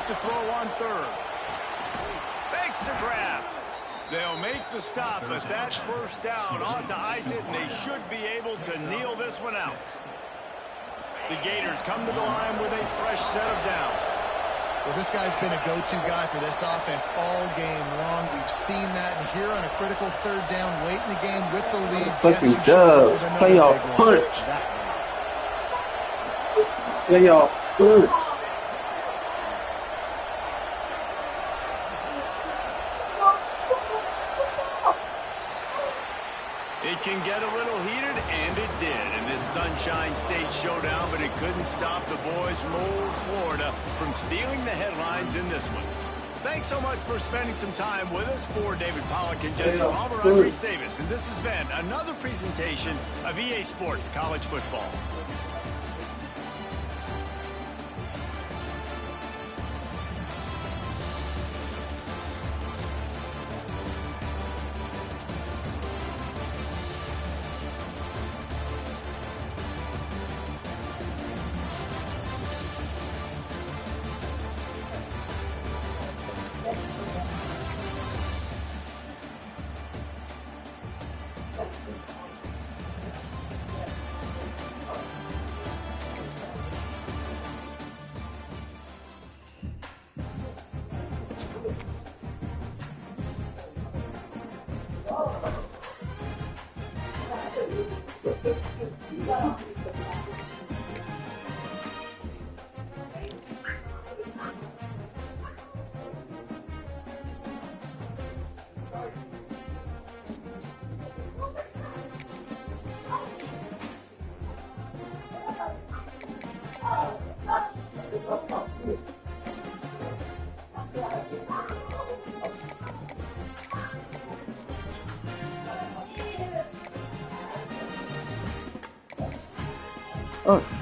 To throw on third. Makes the grab. They'll make the stop, but that first down ought to ice it, and they should be able to kneel this one out. The Gators come to the line with a fresh set of downs. Well, this guy's been a go-to guy for this offense all game long. We've seen that, and here on a critical third down late in the game with the lead. Fucking does. Playoff punch. Playoff punch. It can get a little heated, and it did in this Sunshine State showdown, but it couldn't stop the boys from old Florida from stealing the headlines in this one. Thanks so much for spending some time with us. For David Pollack and Jesse Palmer, I'm Reese Davis, and this has been another presentation of EA Sports College Football. Oh.